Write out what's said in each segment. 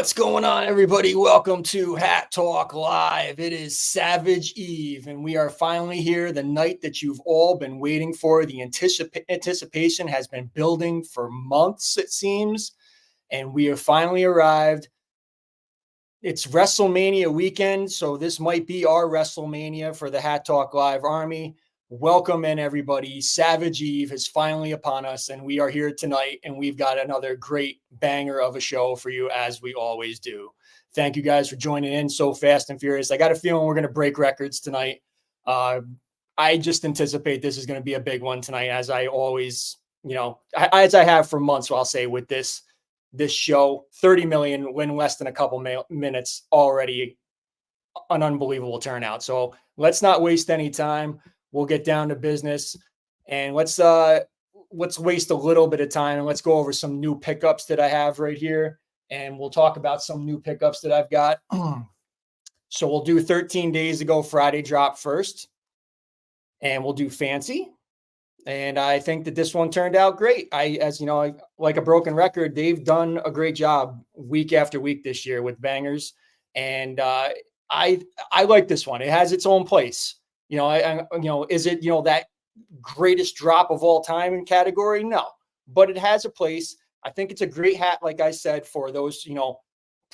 What's going on, everybody? Welcome to Hat Talk Live. It is Savage Eve, and we are finally here, the night that you've all been waiting for. The anticipation has been building for months, it seems, and we have finally arrived. It's WrestleMania weekend, so this might be our WrestleMania for the Hat Talk Live Army. Welcome in, everybody. Savage Eve is finally upon us, and we are here tonight, and we've got another great banger of a show for you, as we always do. Thank you guys for joining in so fast and furious. I got a feeling we're going to break records tonight. I just anticipate this is going to be a big one tonight, as I always, as I have for months, I'll say, with this show. 30 million win less than a couple minutes already. An unbelievable turnout. So let's not waste any time. We'll get down to business, and let's waste a little bit of time and let's go over some new pickups that I have right here. And we'll talk about some new pickups that I've got. So we'll do 13 days ago Friday drop first, and we'll do fancy. And I think that this one turned out great. As you know, like a broken record, they've done a great job week after week this year with bangers. And I like this one. It has its own place. Is it, that greatest drop of all time in category? No, but it has a place. I think it's a great hat, like I said, for those,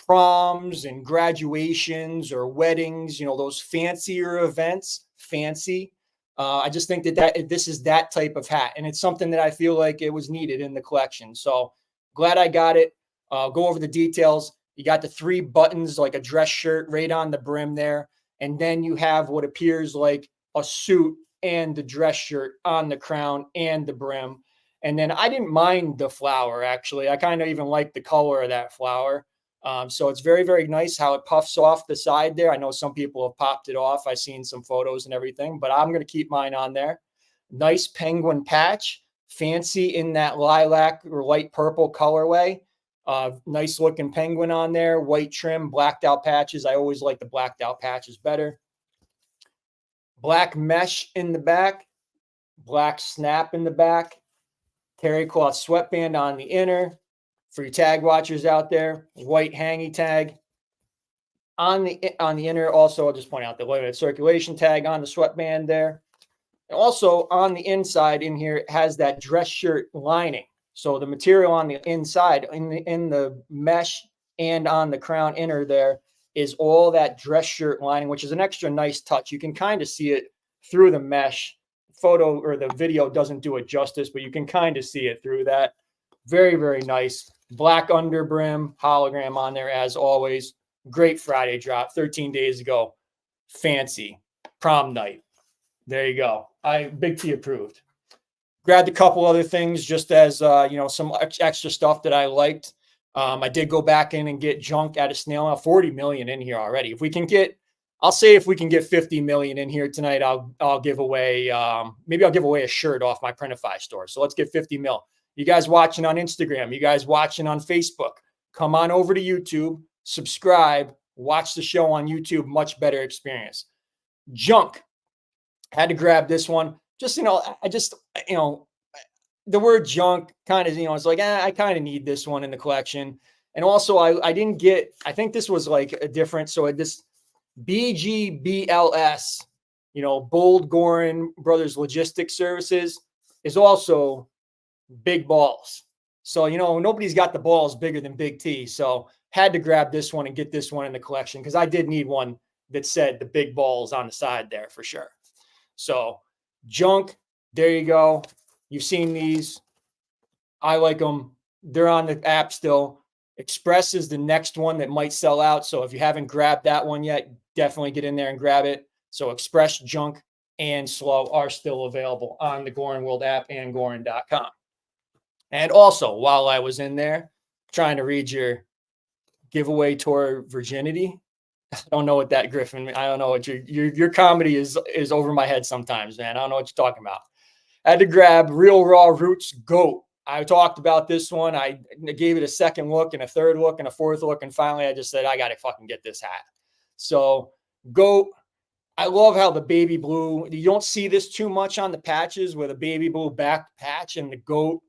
proms and graduations or weddings, those fancier events, fancy. I just think that this is that type of hat, and it's something that I feel like it was needed in the collection. So glad I got it. Go over the details. You got the 3 buttons, like a dress shirt right on the brim there. And then you have what appears like a suit and the dress shirt on the crown and the brim. And then I didn't mind the flower, actually. I kind of even like the color of that flower. So it's very, very nice how it puffs off the side there. I know some people have popped it off. I've seen some photos and everything, but I'm going to keep mine on there. Nice penguin patch, fancy in that lilac or light purple colorway. Nice looking penguin on there, white trim, blacked out patches. I always like the blacked out patches better. Black mesh in the back, black snap in the back, terry cloth sweatband on the inner. For your tag watchers out there, white hangy tag on the inner. Also, I'll just point out the limited circulation tag on the sweatband there. And also on the inside in here, it has that dress shirt lining. So the material on the inside, in the mesh and on the crown inner there, is all that dress shirt lining, which is an extra nice touch. You can kind of see it through the mesh. Photo or the video doesn't do it justice, but you can kind of see it through that. Very, very nice. Black under brim, hologram on there as always. Great Friday drop 13 days ago. Fancy. Prom night. There you go. Big T approved. Grabbed a couple other things just as, some extra stuff that I liked. I did go back in and get junk at a snail mail. 40 million in here already. If we can get 50 million in here tonight, I'll give away, maybe I'll give away a shirt off my Printify store. So let's get 50 mil. You guys watching on Instagram, you guys watching on Facebook, come on over to YouTube, subscribe, watch the show on YouTube. Much better experience. Junk. Had to grab this one. Just, the word junk kind of, it's like, I kind of need this one in the collection. And also I didn't get, I think this was like a different, so this BGBLS, Bold Goorin Bros Logistics Services, is also big balls. So, nobody's got the balls bigger than Big T. So had to grab this one and get this one in the collection, because I did need one that said the big balls on the side there for sure. So junk, there you go. You've seen these. I like them. They're on the app still. Express is the next one that might sell out. So if you haven't grabbed that one yet, definitely get in there and grab it. So Express, Junk, and Slow are still available on the Goorin World app and Goorin.com. And also, while I was in there trying to read your giveaway tour virginity, I don't know what that, Griffin. I don't know what your comedy is over my head sometimes, man. I don't know what you're talking about. I had to grab Real Raw Roots Goat. I talked about this one. I gave it a second look and a third look and a fourth look. And finally, I just said, I got to fucking get this hat. So Goat, I love how the baby blue, you don't see this too much on the patches with a baby blue back patch and the goat.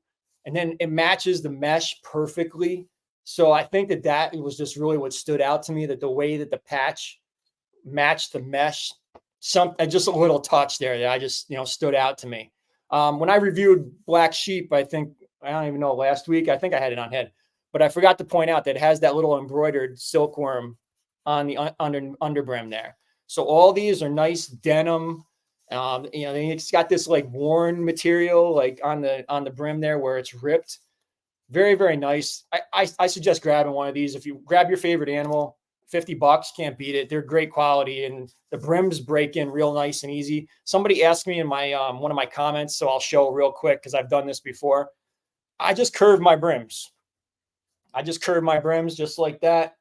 And then it matches the mesh perfectly. So I think that was just really what stood out to me, that the way that the patch matched the mesh, just a little touch there that I just, stood out to me. When I reviewed Black Sheep, I don't even know, last week, I think I had it on head, but I forgot to point out that it has that little embroidered silkworm on the underbrim there. So all these are nice denim. It's got this like worn material like on the brim there where it's ripped. Very, very nice. I suggest grabbing one of these. If you grab your favorite animal, $50, can't beat it. They're great quality, and the brims break in real nice and easy. Somebody asked me in my one of my comments, so I'll show real quick because I've done this before. I just curve my brims. Just like that.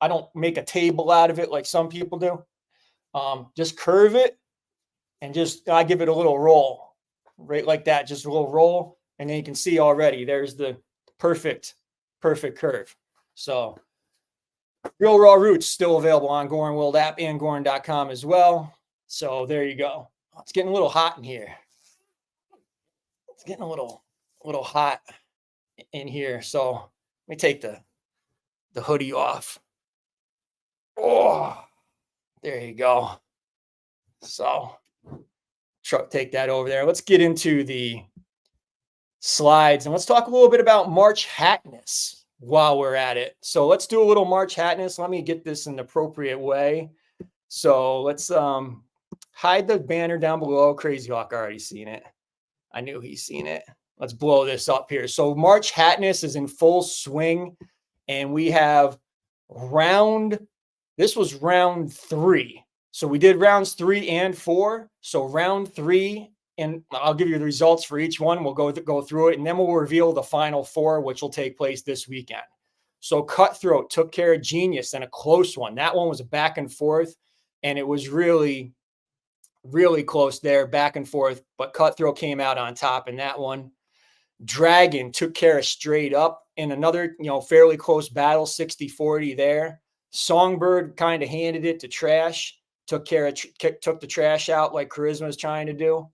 I don't make a table out of it like some people do. Just curve it and I give it a little roll, right like that. Just a little roll, and then you can see already there's the perfect curve. So Real Raw Roots still available on Goorin World app and goorin.com as well. So there you go. It's getting a little hot in here. It's getting a little hot in here. So let me take the hoodie off. Oh, there you go. So take that over there. Let's get into the slides and let's talk a little bit about March Hatness while we're at it. So let's do a little March Hatness. Let me get this in the appropriate way. So let's hide the banner down below. Crazy Hawk already seen it. I knew he's seen it. Let's blow this up here. So March Hatness is in full swing, and we have this was round 3. So we did rounds 3 and 4. So round 3, and I'll give you the results for each one. We'll go through it, and then we'll reveal the final 4, which will take place this weekend. So Cutthroat took care of Genius in a close one. That one was a back and forth, and it was really, really close there, back and forth. But Cutthroat came out on top in that one. Dragon took care of Straight Up in another, fairly close battle, 60-40 there. Songbird kind of handed it to Trash. Took the Trash out like Charisma's trying to do.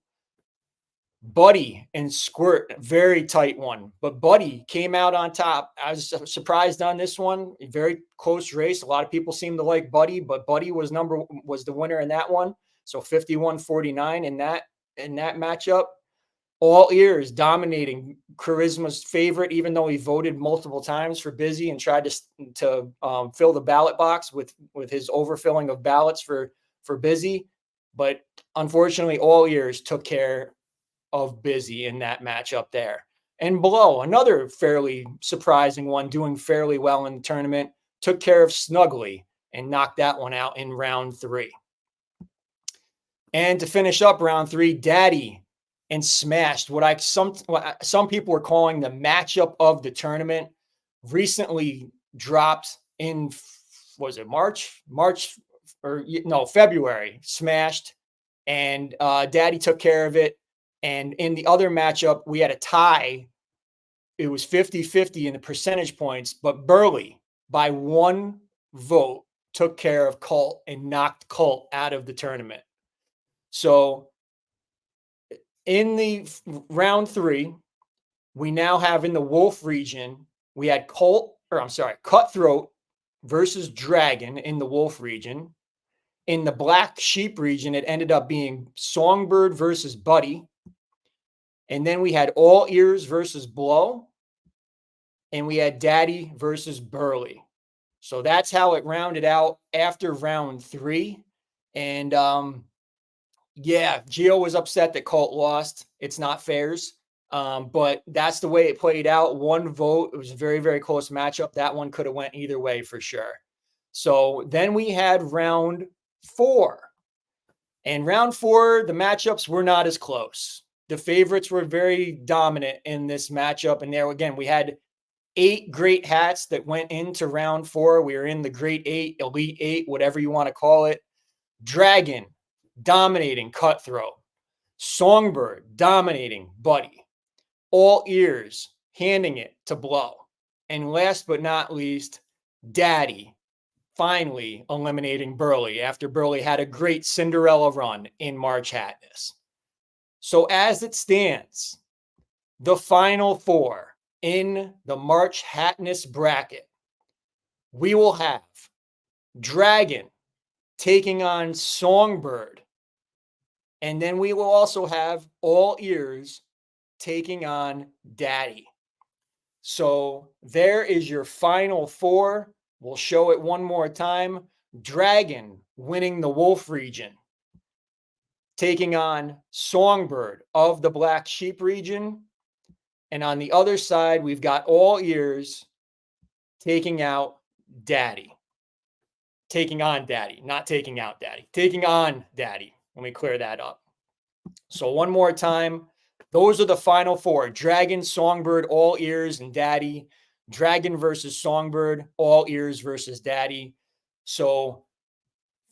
Buddy and Squirt, very tight one, but Buddy came out on top. I was surprised on this one. A very close race. A lot of people seem to like Buddy, but Buddy was the winner in that one. So 51-49 in that matchup. All Ears dominating Charisma's favorite, even though he voted multiple times for Busy and tried to fill the ballot box with his overfilling of ballots for Busy. But unfortunately, All Ears took care of Busy in that matchup there. And below, another fairly surprising one, doing fairly well in the tournament, took care of Snuggly and knocked that one out in round 3. And to finish up round 3, Daddy and Smashed, what some people were calling the matchup of the tournament, recently dropped in, was it February, Smashed, and Daddy took care of it. And in the other matchup, we had a tie. It was 50-50 in the percentage points, but Burley, by 1 vote, took care of Colt and knocked Colt out of the tournament. So in the round 3, we now have in the Wolf region, we had Cutthroat versus Dragon in the Wolf region. In the Black Sheep region, it ended up being Songbird versus Buddy. And then we had All Ears versus Blow. And we had Daddy versus Burley. So that's how it rounded out after round 3. And Gio was upset that Colt lost. It's not fairs. But that's the way it played out. 1 vote. It was a very, very close matchup. That one could have went either way for sure. So then we had round 4. And round 4, the matchups were not as close. The favorites were very dominant in this matchup. And there again, we had 8 great hats that went into round 4. We were in the Great 8, Elite 8, whatever you want to call it. Dragon dominating Cutthroat. Songbird dominating Buddy. All Ears handing it to Blow. And last but not least, Daddy finally eliminating Burley after Burley had a great Cinderella run in March Hatness. So as it stands, the final 4, in the March Hatness bracket, we will have Dragon taking on Songbird. And then we will also have All Ears taking on Daddy. So there is your final four. We'll show it one more time. Dragon winning the Wolf region, taking on Songbird of the Black Sheep region. And on the other side, we've got All Ears taking out Daddy. Taking on Daddy, not taking out Daddy. Taking on Daddy. Let me clear that up. So one more time. Those are the final four. Dragon, Songbird, All Ears, and Daddy. Dragon versus Songbird, All Ears versus Daddy. So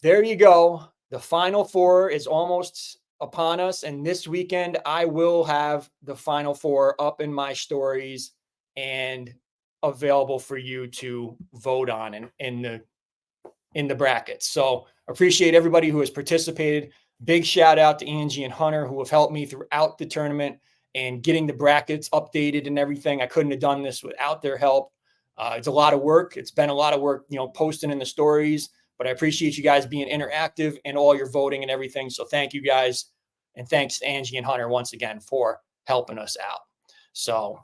there you go. The final four is almost upon us. And this weekend, I will have the final four up in my stories and available for you to vote on in the brackets. So appreciate everybody who has participated. Big shout out to Angie and Hunter who have helped me throughout the tournament and getting the brackets updated and everything. I couldn't have done this without their help. It's a lot of work. It's been a lot of work, posting in the stories, but I appreciate you guys being interactive and all your voting and everything. So thank you guys. And thanks to Angie and Hunter once again for helping us out. So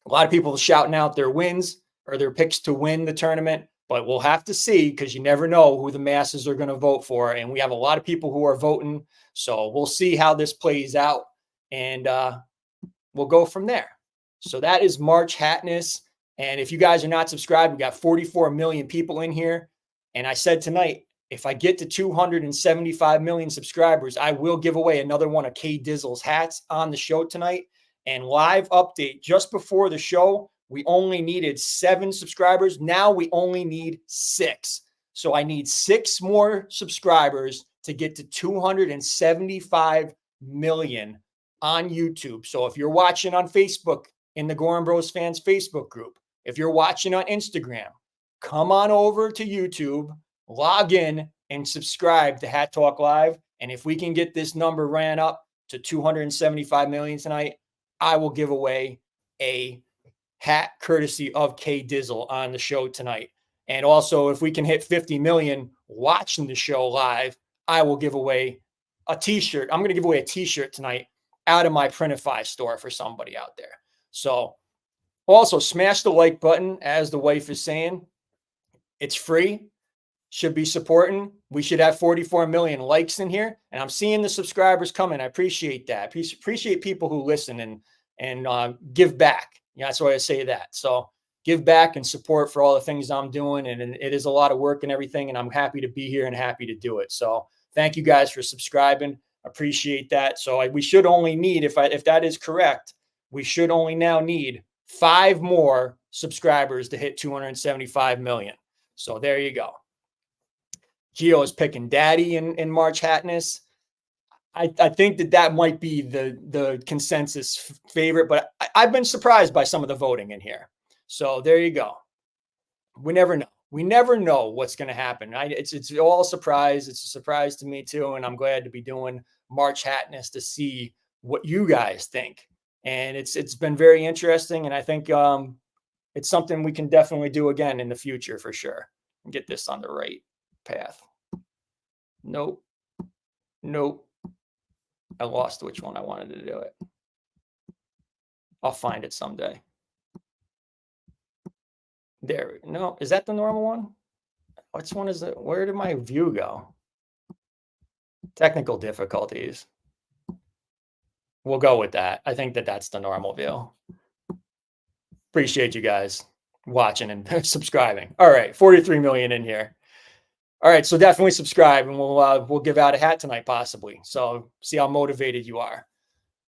a lot of people shouting out their wins or their picks to win the tournament. But we'll have to see because you never know who the masses are going to vote for. And we have a lot of people who are voting. So we'll see how this plays out. And we'll go from there. So that is March Hatness. And if you guys are not subscribed, we got 44 million people in here. And I said tonight, if I get to 275 million subscribers, I will give away another one of K Dizzle's hats on the show tonight. And live update just before the show, we only needed 7 subscribers. Now we only need 6. So I need 6 more subscribers to get to 275 million on YouTube. So if you're watching on Facebook in the Goorin Bros fans Facebook group, if you're watching on Instagram, come on over to YouTube, log in and subscribe to Hat Talk Live. And if we can get this number ran up to 275 million tonight, I will give away a hat courtesy of K Dizzle on the show tonight. And also, if we can hit 50 million watching the show live, I will give away a t-shirt. I'm going to give away a t-shirt tonight out of my Printify store for somebody out there. So also smash the like button. As the wife is saying, it's free. Should be supporting. We should have 44 million likes in here. And I'm seeing the subscribers coming. I appreciate that. Appreciate people who listen and give back. Yeah, that's why I say that. So give back and support for all the things I'm doing. And it is a lot of work and everything. And I'm happy to be here and happy to do it. So thank you guys for subscribing. Appreciate that. So we should only need, if that is correct, we should only now need 5 more subscribers to hit 275 million. So there you go. Gio is picking Daddy in March Hatness. I think that might be the consensus favorite, but I've been surprised by some of the voting in here. So there you go. We never know. We never know what's going to happen. It's all a surprise. It's a surprise to me too, and I'm glad to be doing March Hatness to see what you guys think. And it's been very interesting, and I think it's something we can definitely do again in the future for sure. And get this on the right path. Nope. I lost which one I wanted to do it. I'll find it someday. There. No, is that the normal one? Which one is it? Where did my view go? Technical difficulties. We'll go with that. I think that's the normal view. Appreciate you guys watching and subscribing. All right, 43 million in here. All right, so definitely subscribe, and we'll give out a hat tonight possibly. So see how motivated you are.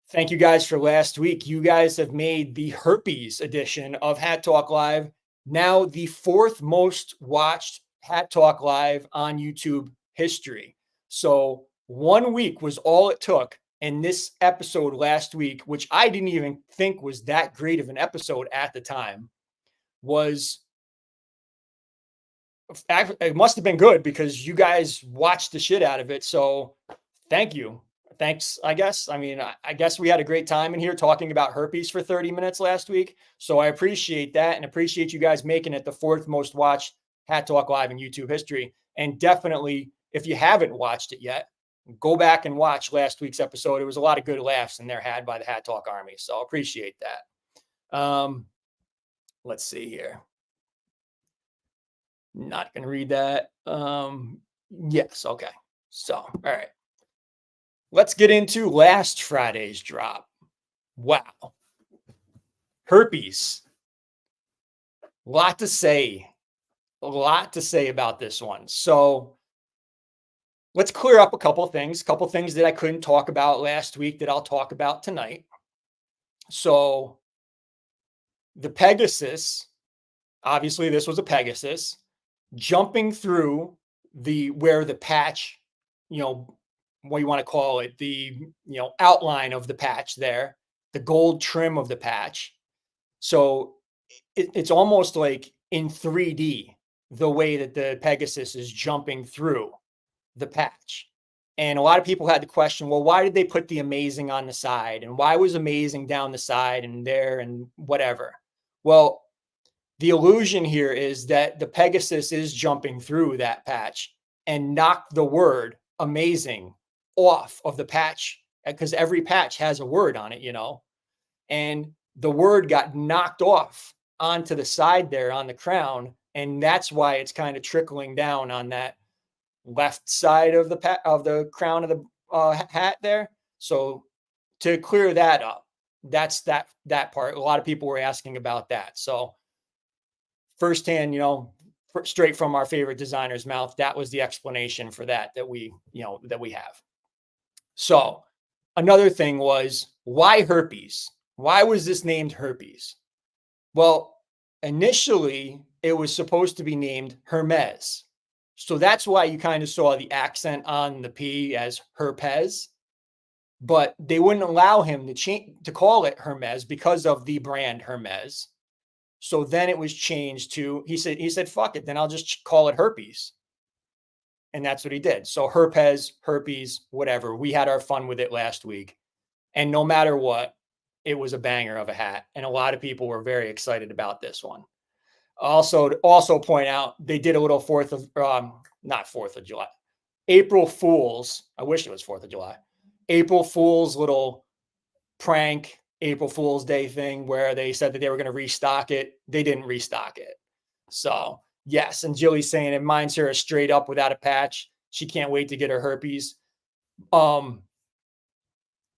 Thank you guys for last week. You guys have made the Herpes edition of Hat Talk Live now the 4th most watched Hat Talk Live on YouTube history. So 1 week was all it took. And this episode last week, which I didn't even think was that great of an episode at the time, it must have been good because you guys watched the shit out of it. So thank you. thanks, I guess. I mean, I guess we had a great time in here talking about herpes for 30 minutes last week. So I appreciate that and appreciate you guys making it the fourth most watched Hat Talk Live in YouTube history. And definitely, if you haven't watched it yet, go back and watch last week's episode. It was a lot of good laughs in there had by the Hat Talk Army. So I appreciate that. Let's see here. Not going to read that. Yes. Okay. So, all right. Let's get into last Friday's drop. Wow. Herpes. A lot to say about this one. So let's clear up a couple things that I couldn't talk about last week that I'll talk about tonight. So the Pegasus, obviously this was a Pegasus, jumping through where the patch, what you want to call it, the outline of the patch there, the gold trim of the patch. So it's almost like in 3D, the way that the Pegasus is jumping through the patch. And a lot of people had the question, well, why did they put the amazing on the side? And why was amazing down the side and there and whatever? Well, the illusion here is that the Pegasus is jumping through that patch and knocked the word amazing off of the patch, because every patch has a word on it, and the word got knocked off onto the side there on the crown. And that's why it's kind of trickling down on that left side of the crown of the hat there. So to clear that up, that's that part. A lot of people were asking about that. So firsthand, straight from our favorite designer's mouth, that was the explanation for that we have. So another thing was, why herpes? Why was this named herpes? Well, initially it was supposed to be named Hermes. So that's why you kind of saw the accent on the P as Herpes, but they wouldn't allow him to call it Hermes because of the brand Hermes. So then it was changed to, he said, fuck it, then I'll just call it herpes. And that's what he did. So Herpes, herpes, whatever. We had our fun with it last week. And no matter what, it was a banger of a hat. And a lot of people were very excited about this one. Also, to point out, they did a little not 4th of July, April Fool's. I wish it was 4th of July. April Fool's little prank, April Fool's Day thing where they said that they were going to restock it. They didn't restock it. So yes. And Jilly's saying it minds her straight up without a patch. She can't wait to get her herpes.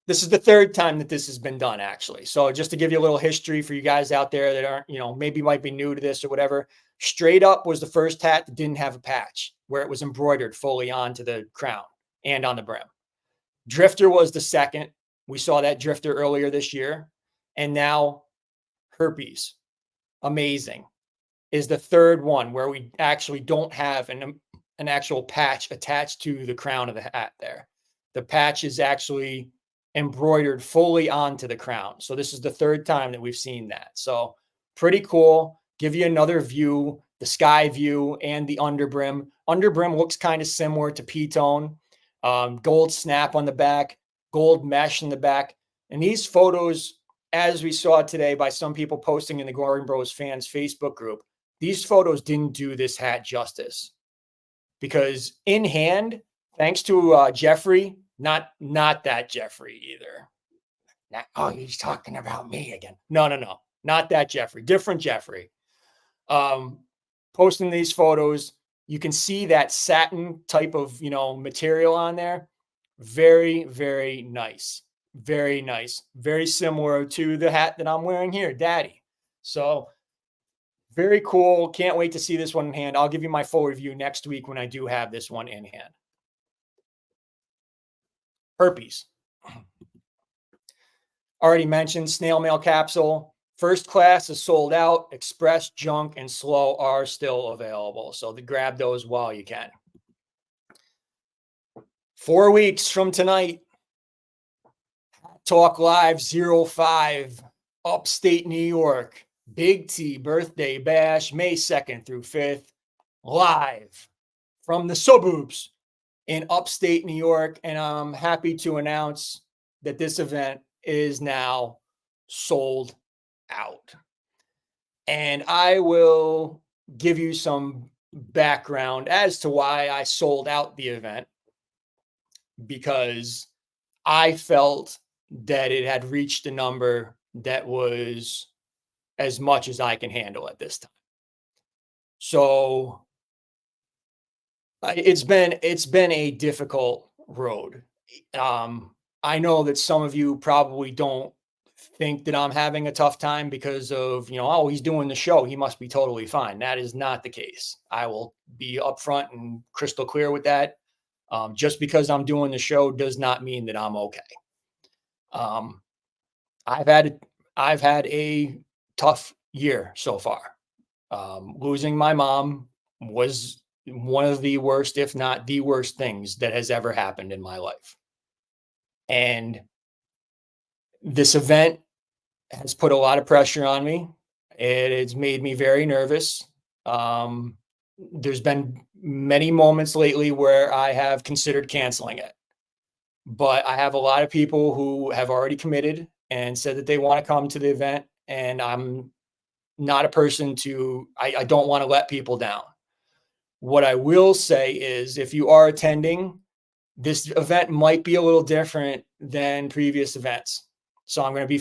This is the third time that this has been done, actually. So just to give you a little history for you guys out there that aren't, maybe might be new to this or whatever, Straight Up was the first hat that didn't have a patch, where it was embroidered fully onto the crown and on the brim. Drifter was the second. We saw that Drifter earlier this year. And now Herpes, amazing, is the third one where we actually don't have an actual patch attached to the crown of the hat there. The patch is actually embroidered fully onto the crown. So this is the third time that we've seen that. So pretty cool. Give you another view, the sky view and the underbrim. Underbrim looks kind of similar to P-tone. Gold snap on the back, gold mesh in the back. And these photos, as we saw today by some people posting in the Goorin Bros fans Facebook group, these photos didn't do this hat justice, because in hand, thanks to Jeffrey, not that Jeffrey either. He's talking about me again. No, not that Jeffrey, different Jeffrey. Posting these photos, you can see that satin type of, material on there. Very, very nice. Very nice. Very similar to the hat that I'm wearing here, Daddy. So very cool. Can't wait to see this one in hand. I'll give you my full review next week when I do have this one in hand. Herpes. Already mentioned snail mail capsule. First class is sold out. Express, junk, and slow are still available. So grab those while you can. 4 weeks from tonight, Talk Live 05, Upstate New York, Big T birthday bash, May 2nd through 5th, live from the suburbs in upstate New York. And I'm happy to announce that this event is now sold out. And I will give you some background as to why I sold out the event, because I felt that it had reached a number that was as much as I can handle at this time. So it's been a difficult road. I know that some of you probably don't think that I'm having a tough time because of, oh, he's doing the show, he must be totally fine. That is not the case. I will be upfront and crystal clear with that. Just because I'm doing the show does not mean that I'm okay. I've had a tough year so far. Losing my mom was one of the worst, if not the worst things that has ever happened in my life. And this event has put a lot of pressure on me. It has made me very nervous. There's been many moments lately where I have considered canceling it, but I have a lot of people who have already committed and said that they want to come to the event. And I'm not a person I don't want to let people down. What I will say is, if you are attending, this event might be a little different than previous events. So I'm going to be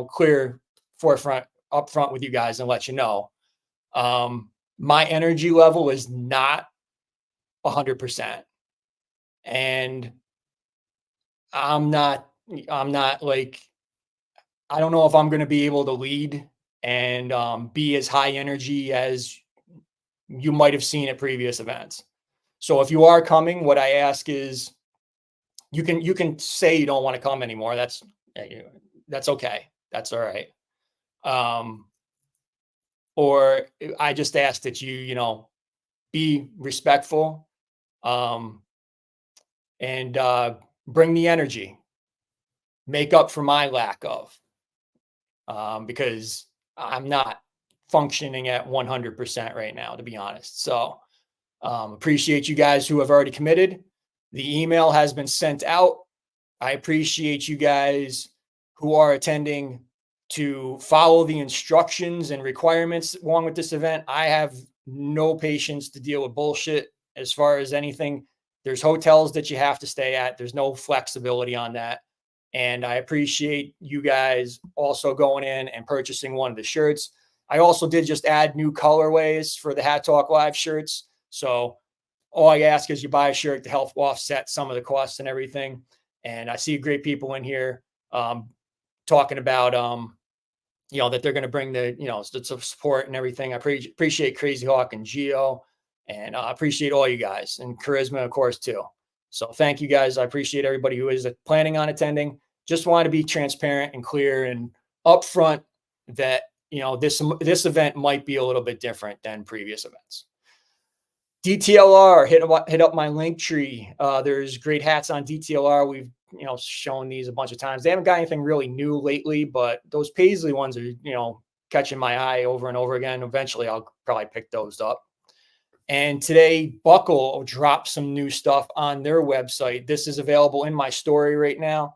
clear forefront up front with you guys and let you know. My energy level is not 100%. And I'm not like, I don't know if I'm going to be able to lead and be as high energy as you might have seen at previous events. So if you are coming, what I ask is, you can say you don't want to come anymore. That's okay. That's all right. Or I just ask that you be respectful, and bring the energy, make up for my lack of, because I'm not functioning at 100% right now, to be honest. So appreciate you guys who have already committed. The email has been sent out. I appreciate you guys who are attending to follow the instructions and requirements along with this event. I have no patience to deal with bullshit as far as anything. There's hotels that you have to stay at. There's no flexibility on that. And I appreciate you guys also going in and purchasing one of the shirts. I also did just add new colorways for the Hat Talk Live shirts. So all I ask is you buy a shirt to help offset some of the costs and everything. And I see great people in here talking about, that they're going to bring the support and everything. I appreciate Crazy Hawk and Geo, and I appreciate all you guys, and Charisma, of course, too. So thank you guys. I appreciate everybody who is planning on attending. Just want to be transparent and clear and upfront that, this event might be a little bit different than previous events. DTLR, hit up my link tree. There's great hats on DTLR. We've shown these a bunch of times. They haven't got anything really new lately, but those Paisley ones are catching my eye over and over again. Eventually, I'll probably pick those up. And today, Buckle dropped some new stuff on their website. This is available in my story right now.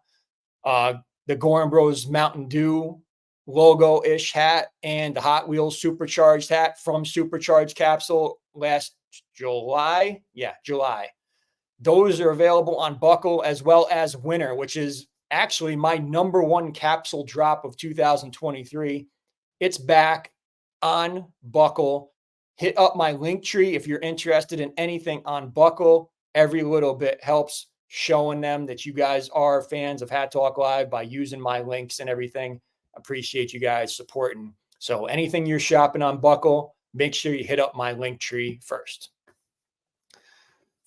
The Goorin Bros Mountain Dew logo-ish hat and the Hot Wheels Supercharged hat from Supercharged Capsule last July. Yeah, July. Those are available on Buckle, as well as Winter, which is actually my #1 capsule drop of 2023. It's back on Buckle. Hit up my link tree if you're interested in anything on Buckle. Every little bit helps, showing them that you guys are fans of Hat Talk Live by using my links and everything. Appreciate you guys supporting. So anything you're shopping on Buckle, make sure you hit up my link tree first.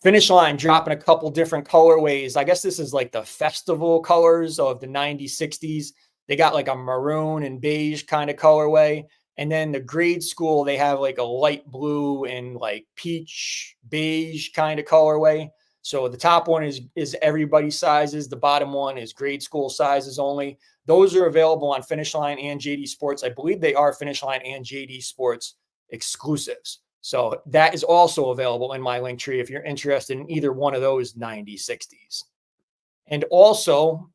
Finish Line dropping a couple different colorways. I guess this is like the festival colors of the 90s, 60s. They got like a maroon and beige kind of colorway. And then the grade school, they have like a light blue and like peach beige kind of colorway. So the top one is everybody's sizes. The bottom one is grade school sizes only. Those are available on Finish Line and JD Sports. I believe they are Finish Line and JD Sports exclusives. So that is also available in my link tree if you're interested in either one of those 90/60s. And also,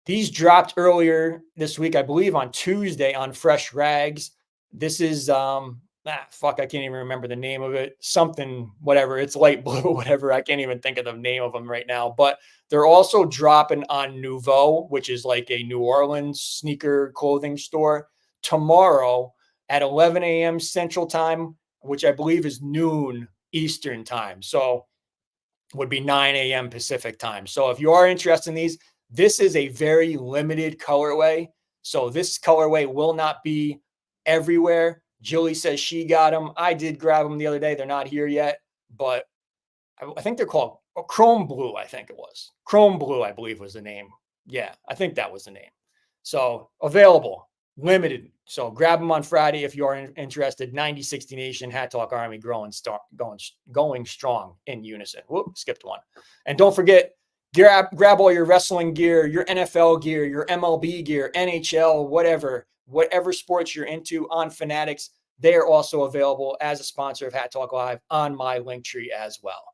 these dropped earlier this week, I believe on Tuesday on Fresh Rags. This is fuck, I can't even remember the name of it. Something, whatever. It's light blue, whatever. I can't even think of the name of them right now. But they're also dropping on Nouveau, which is like a New Orleans sneaker clothing store, tomorrow at 11 a.m. Central Time, which I believe is noon Eastern Time. So would be 9 a.m. Pacific Time. So if you are interested in these, this is a very limited colorway. So this colorway will not be everywhere. Julie says she got them. I did grab them the other day. They're not here yet, but I think they're called Chrome Blue. I think it was Chrome Blue, I believe was the name. Yeah, I think that was the name. So available, limited. So grab them on Friday if you are interested. 90/60 Nation, Hat Talk Army going strong in unison. Whoop, skipped one. And don't forget, grab all your wrestling gear, your NFL gear, your MLB gear, NHL, whatever sports you're into on Fanatics. They are also available as a sponsor of Hat Talk Live on my link tree as well.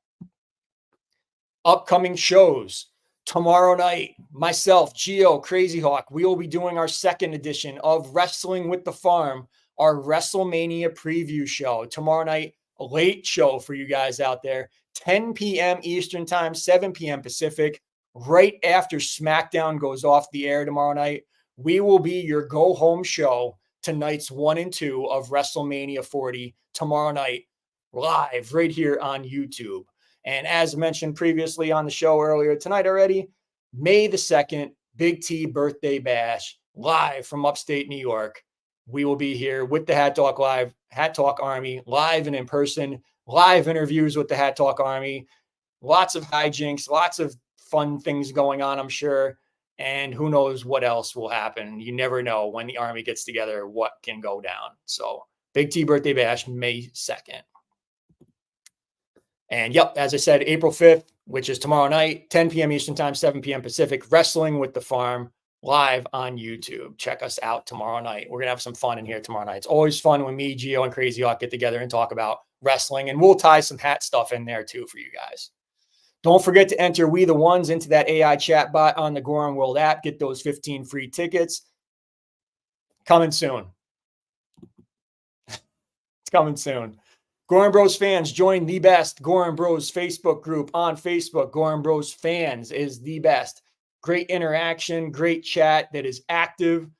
Upcoming shows. Tomorrow night, myself, Gio, Crazy Hawk, we will be doing our second edition of Wrestling with the Farm, our WrestleMania preview show. Tomorrow night, a late show for you guys out there, 10 p.m. Eastern Time, 7 p.m. Pacific, right after SmackDown goes off the air tomorrow night. We will be your go-home show to nights 1 and 2 of WrestleMania 40 tomorrow night, live right here on YouTube. And as mentioned previously on the show earlier tonight already, May the 2nd, Big T birthday bash, live from upstate New York. We will be here with the Hat Talk Army, live and in person, live interviews with the Hat Talk Army, lots of hijinks, lots of fun things going on, I'm sure. And who knows what else will happen. You never know when the Army gets together, what can go down. So Big T birthday bash, May 2nd. And yep, as I said, April 5th, which is tomorrow night, 10 p.m. Eastern Time, 7 p.m. Pacific, Wrestling with the Farm, live on YouTube. Check us out tomorrow night. We're going to have some fun in here tomorrow night. It's always fun when me, Gio, and Crazy Hawk get together and talk about wrestling. And we'll tie some hat stuff in there too for you guys. Don't forget to enter We the Ones into that AI chat bot on the Goorin World app. Get those 15 free tickets. Coming soon. It's coming soon. Goorin Bros fans, join the best Goorin Bros Facebook group on Facebook. Goorin Bros fans is the best. Great interaction, great chat that is active.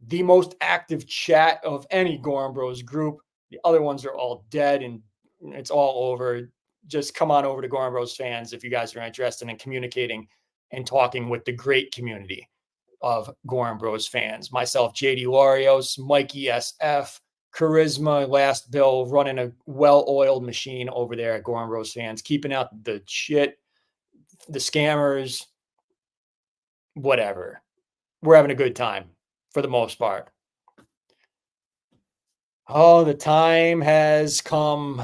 The most active chat of any Goorin Bros group. The other ones are all dead and it's all over. Just come on over to Goorin Bros fans if you guys are interested in communicating and talking with the great community of Goorin Bros fans. Myself, JD Larios, Mikey SF, Charisma, Last Bill, running a well-oiled machine over there at Goorin Bros fans, keeping out the shit, the scammers, whatever. We're having a good time for the most part. Oh, the time has come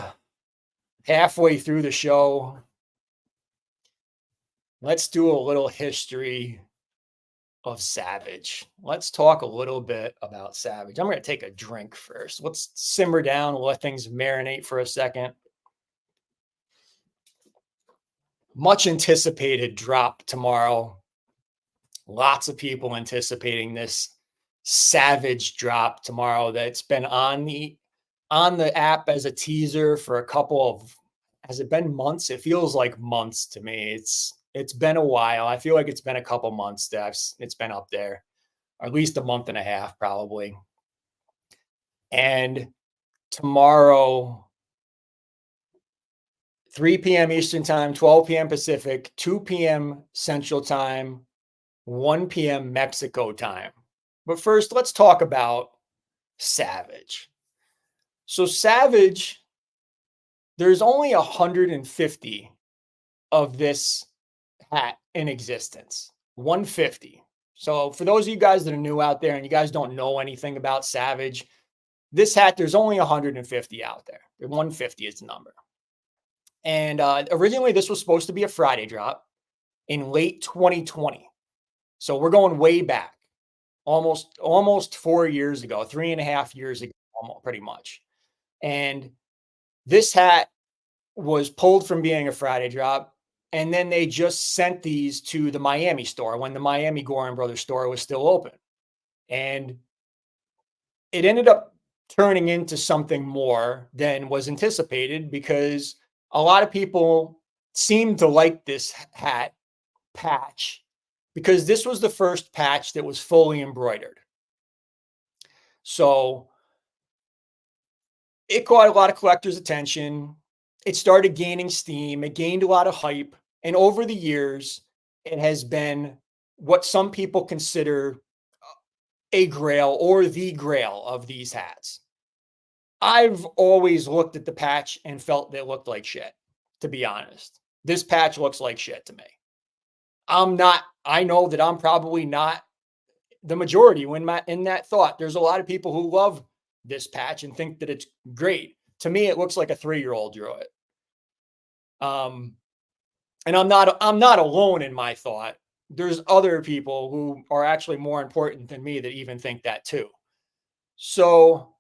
halfway through the show. Let's do a little history of Savage. Let's talk a little bit about Savage. I'm going to take a drink first. Let's simmer down, let things marinate for a second. Much anticipated drop tomorrow. Lots of people anticipating this Savage drop tomorrow that's been on the app as a teaser for a couple of, has it been months? It feels like months to me. It's been a while. I feel like it's been a couple months that it's been up there, or at least a month and a half probably. And tomorrow, 3 p.m. Eastern Time, 12 p.m. Pacific, 2 p.m. Central Time, 1 p.m. Mexico time. But first, let's talk about Savage. So Savage, there's only 150 of this hat in existence. 150. So for those of you guys that are new out there and you guys don't know anything about Savage, this hat, there's only 150 out there. 150 is the number. And originally this was supposed to be a Friday drop in late 2020. So we're going way back, almost 4 years ago, 3.5 years ago, pretty much. And This hat was pulled from being a Friday drop, and then they just sent these to the Miami store when the Miami Goorin Brothers store was still open. And it ended up turning into something more than was anticipated because a lot of people seemed to like this hat patch because this was the first patch that was fully embroidered. So it caught a lot of collectors' attention. It started gaining steam. It gained a lot of hype. And over the years, it has been what some people consider a grail or the grail of these hats. I've always looked at the patch and felt they looked like shit, to be honest. This patch looks like shit to me. I know that I'm probably not the majority in that thought. There's a lot of people who love this patch and think that it's great. To me, it looks like a 3-year-old drew it. And I'm not alone in my thought. There's other people who are actually more important than me that even think that too. So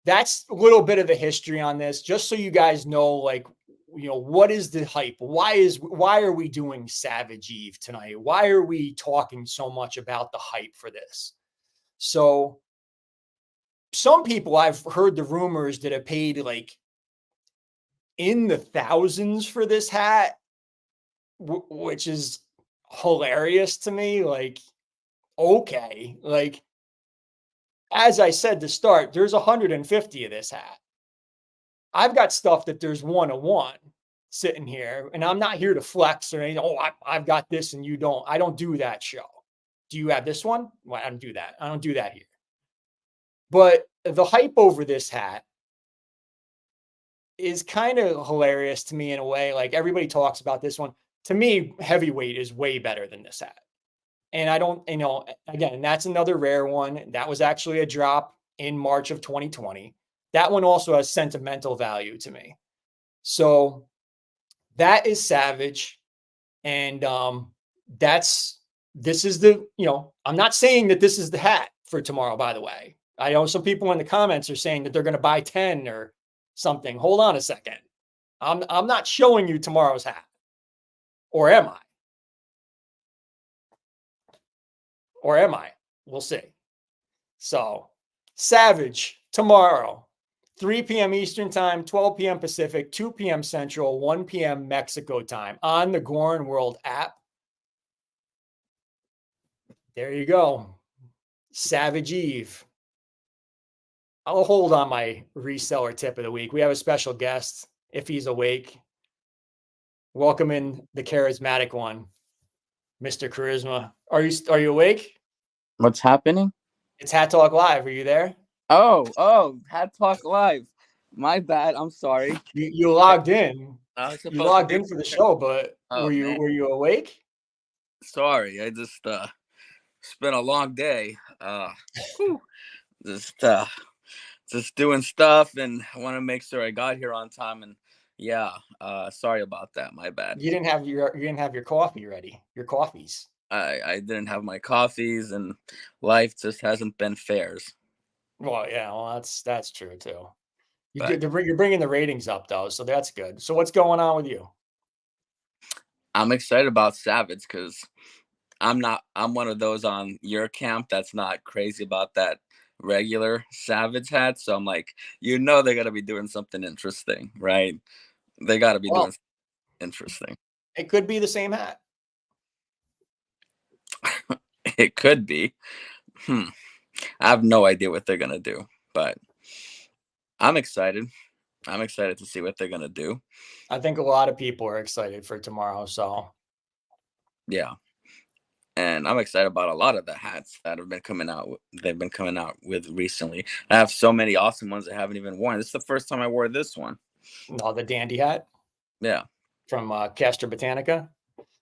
that's a little bit of the history on this, just so you guys know, like, what is the hype? Why are we doing Savage Eve tonight? Why are we talking so much about the hype for this? So some people, I've heard the rumors that have paid like in the thousands for this hat, which is hilarious to me. Like, okay, like, as I said to start, there's 150 of this hat. I've got stuff that there's 1 of 1 sitting here, and I'm not here to flex or anything. Oh, I've got this and you don't. I don't do that show. Do you have this one? Well, I don't do that. I don't do that here. But the hype over this hat is kind of hilarious to me in a way. Like, everybody talks about this one. To me, heavyweight is way better than this hat. And I don't, again, that's another rare one. That was actually a drop in March of 2020. That one also has sentimental value to me. So that is Savage. And this is the, I'm not saying that this is the hat for tomorrow, by the way. I know some people in the comments are saying that they're going to buy 10 or something. Hold on a second. I'm not showing you tomorrow's hat. Or am I? Or am I? We'll see. So, Savage tomorrow, 3 p.m. Eastern Time, 12 p.m. Pacific, 2 p.m. Central, 1 p.m. Mexico time on the Goorin World app. There you go. Savage Eve. I'll hold on my reseller tip of the week. We have a special guest if he's awake. Welcome in the charismatic one, Mr. Charisma. Are you awake? What's happening? It's Hat Talk Live. Are you there? Oh, Hat Talk Live. My bad. I'm sorry. You logged in. You logged in for the show, but were man. you awake? Sorry, I just it's been a long day. Just doing stuff, and I want to make sure I got here on time. And yeah, sorry about that. My bad. You didn't have your coffee ready. Your coffees. I didn't have my coffees, and life just hasn't been fairs. Well, yeah, well, that's true too. You're bringing the ratings up though, so that's good. So what's going on with you? I'm excited about Savage because I'm one of those on your camp that's not crazy about that regular Savage hat. So I'm like, they're gonna be doing something interesting, right? They gotta be doing something interesting. It could be the same hat. It could be. I have no idea what they're gonna do, but I'm excited. I'm excited to see what they're gonna do. I think a lot of people are excited for tomorrow. So yeah. And I'm excited about a lot of the hats that have been coming out. They've been coming out with recently. I have so many awesome ones I haven't even worn. This is the first time I wore this one. Oh, the dandy hat. Yeah. From Castor Botanica.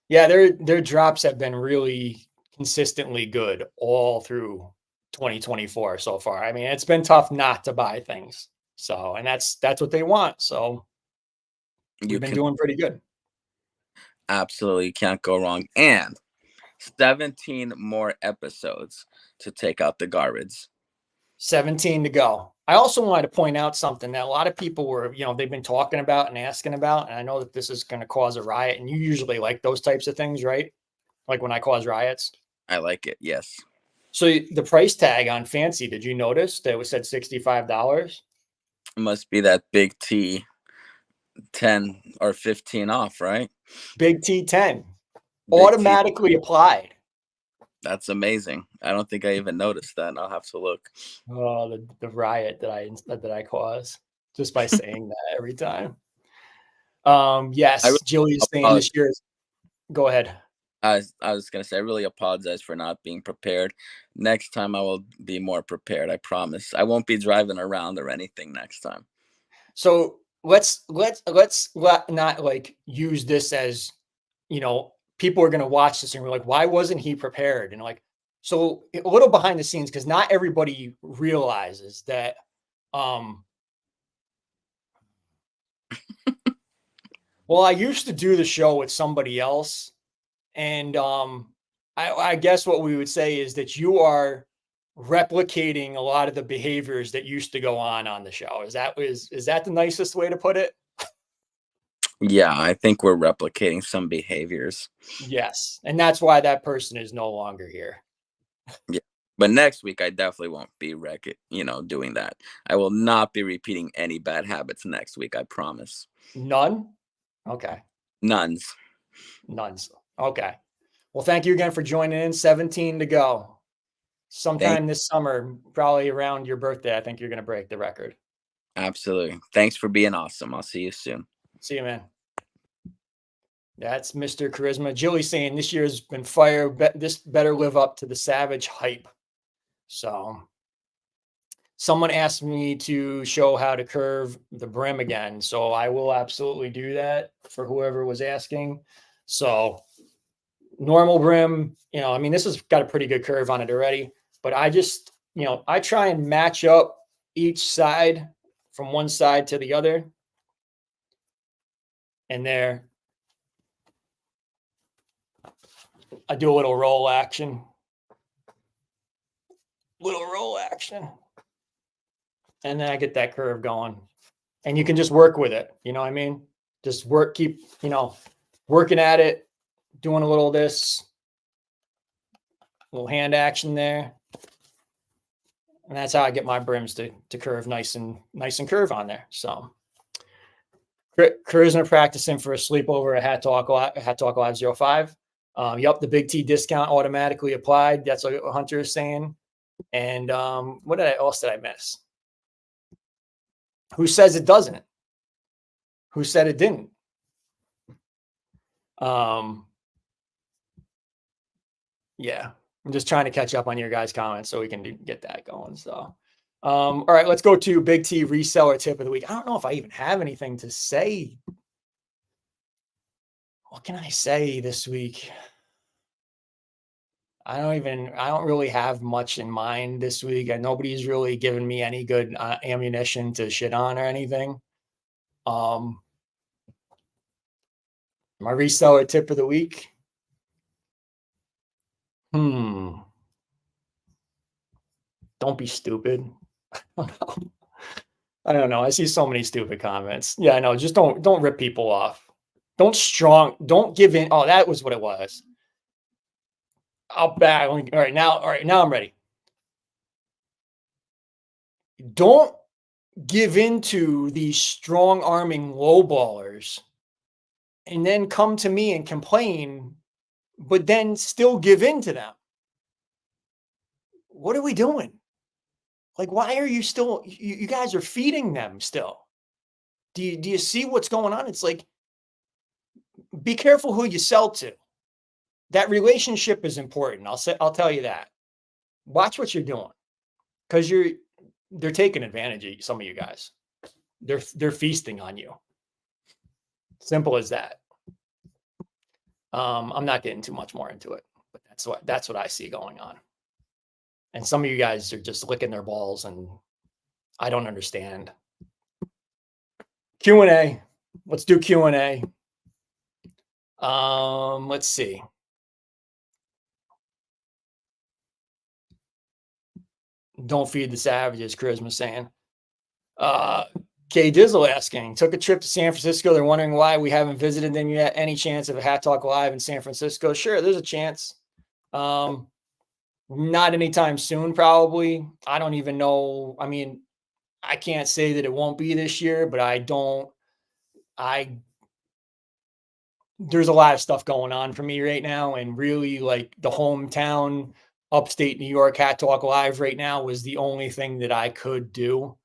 Yeah, their drops have been really consistently good all through 2024 so far. I mean, it's been tough not to buy things. So, and that's what they want. So you've been doing pretty good. Absolutely can't go wrong. And 17 more episodes to take out the garbage. 17 to go. I also wanted to point out something that a lot of people were, they've been talking about and asking about. And I know that this is going to cause a riot. And you usually like those types of things, right? Like when I cause riots. I like it. Yes. So the price tag on Fancy, did you notice that it was said $65? It must be that big T 10 or 15 off, right? Big T10 Big T. automatically applied. That's amazing. I don't think I even noticed that. I'll have to look. Oh, the riot that I cause just by saying that every time. I Yes, really Jilly is saying apologize. this year. Go ahead. I was gonna say I really apologize for not being prepared. Next time I will be more prepared. I promise. I won't be driving around or anything next time. So let's not like use this as, people are going to watch this and we're like, why wasn't he prepared? And like, so a little behind the scenes, because not everybody realizes that, well, I used to do the show with somebody else. And I guess what we would say is that you are replicating a lot of the behaviors that used to go on the show. Is that the nicest way to put it? Yeah, I think we're replicating some behaviors. Yes. And that's why that person is no longer here. Yeah. But next week I definitely won't be doing that. I will not be repeating any bad habits next week, I promise. None? Okay. Nuns. None's. Okay. Well, thank you again for joining in. 17 to go. Sometime this summer, probably around your birthday, I think you're going to break the record. Absolutely. Thanks for being awesome. I'll see you soon. See you, man. That's Mr. Charisma. Jilly saying this year's been fire. This better live up to the Savage hype. So someone asked me to show how to curve the brim again. So I will absolutely do that for whoever was asking. So normal brim, this has got a pretty good curve on it already, but I just, I try and match up each side from one side to the other. And there, I do a little roll action. And then I get that curve going. And you can just work with it. You know what I mean? Just keep, working at it, doing a little of this, little hand action there. And that's how I get my brims to curve nice and curve on there. So Charisma practicing for a sleepover at Hat Talk Live 05. Yup, the big T discount automatically applied. That's what Hunter is saying. And what else did I miss? Who says it doesn't? Who said it didn't? Yeah, I'm just trying to catch up on your guys' comments so we can get that going. So, all right, let's go to Big T reseller tip of the week. I don't know if I even have anything to say. What can I say this week? I don't really have much in mind this week. Nobody's really given me any good ammunition to shit on or anything. My reseller tip of the week. Don't be stupid. I don't know. I see so many stupid comments. Yeah, I know. Just don't rip people off. Don't give in. Oh, that was what it was. All right, now I'm ready. Don't give into these strong arming lowballers and then come to me and complain, but then still give in to them. What are we doing? Like, why are you still, you guys are feeding them still? Do you see what's going on? It's like, be careful who you sell to. That relationship is important. I'll tell you that. Watch what you're doing, because they're taking advantage of some of you guys. They're feasting on you. Simple as that. I'm not getting too much more into it, but that's what I see going on. And some of you guys are just licking their balls, and I don't understand. Q&A. Let's do Q&A. Let's see. Don't feed the savages, Charisma saying. K Dizzle asking, took a trip to San Francisco. They're wondering why we haven't visited them yet. Any chance of a Hat Talk Live in San Francisco? Sure, there's a chance. Not anytime soon, probably. I don't even know. I mean, I can't say that it won't be this year, but there's a lot of stuff going on for me right now. And really, like, the hometown upstate New York Hat Talk Live right now was the only thing that I could do.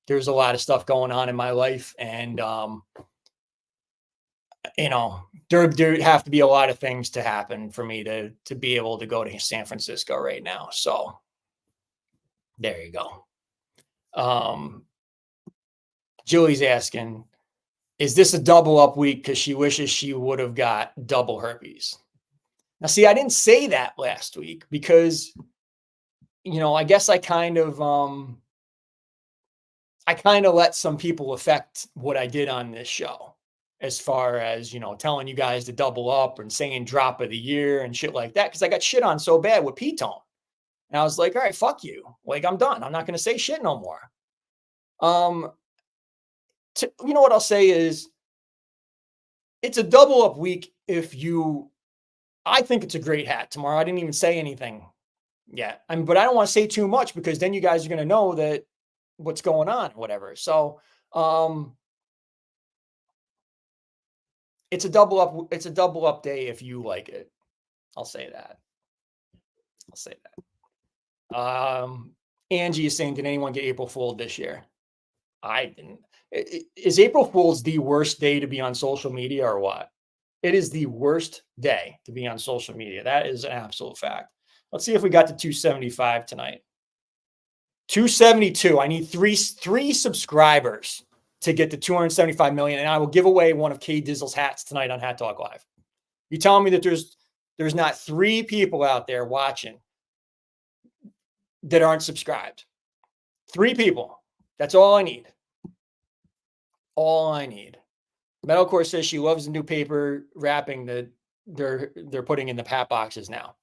There's a lot of stuff going on in my life, and there have to be a lot of things to happen for me to be able to go to San Francisco right now. So there you go. Julie's asking, is this a double up week because she wishes she would have got double herpes? Now, see, I didn't say that last week because, I guess I kind of let some people affect what I did on this show, as far as, telling you guys to double up and saying drop of the year and shit like that. Because I got shit on so bad with P-Tone. And I was like, all right, fuck you. Like, I'm done. I'm not going to say shit no more. What I'll say is, it's a double up week I think it's a great hat tomorrow. I didn't even say anything yet. But I don't want to say too much because then you guys are going to know that what's going on, whatever. So, it's a double up day if you like it. I'll say that. Angie is saying, did anyone get April Fooled this year? I didn't. Is April Fool's the worst day to be on social media or what? It is the worst day to be on social media. That is an absolute fact. Let's see if we got to 275 tonight. 272. I need three subscribers to get to 275 million, and I will give away one of K Dizzle's hats tonight on Hat Talk Live. You telling me that there's not 3 people out there watching that aren't subscribed? 3 people. That's all I need. All I need. Metalcore says she loves the new paper wrapping that they're putting in the pat boxes now.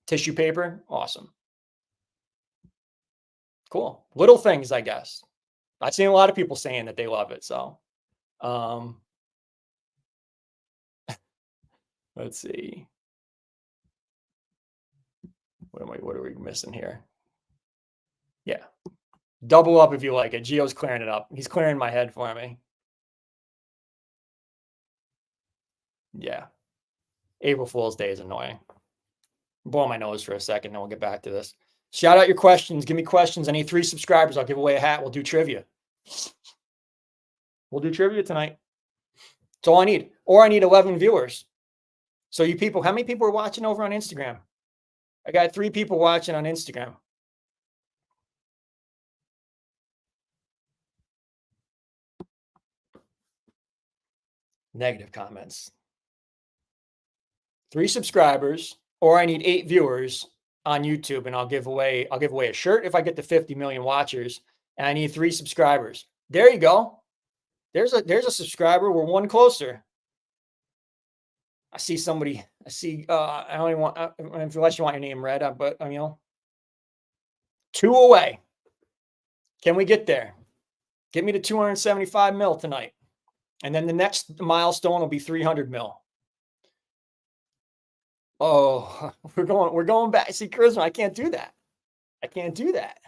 Tissue paper, awesome. Cool. Little things, I guess. I've seen a lot of people saying that they love it. So, let's see. What are we missing here? Yeah. Double up if you like it. Gio's clearing it up. He's clearing my head for me. Yeah. April Fool's Day is annoying. I'm blowing my nose for a second, then we'll get back to this. Shout out your questions. Give me questions. I need 3 subscribers. I'll give away a hat. We'll do trivia. We'll do trivia tonight. That's all I need. Or I need 11 viewers. So you people, how many people are watching over on Instagram? I got 3 people watching on Instagram. Negative comments. 3 subscribers, or I need 8 viewers on YouTube, and I'll give away a shirt if I get to 50 million watchers, and I need 3 subscribers. There you go. There's a subscriber. We're one closer. I see somebody. I don't even want, unless you want your name read, but 2 away. Can we get there? Get me to 275 mil tonight. And then the next milestone will be 300 mil. Oh, we're going back. See, Charisma, I can't do that. I can't do that.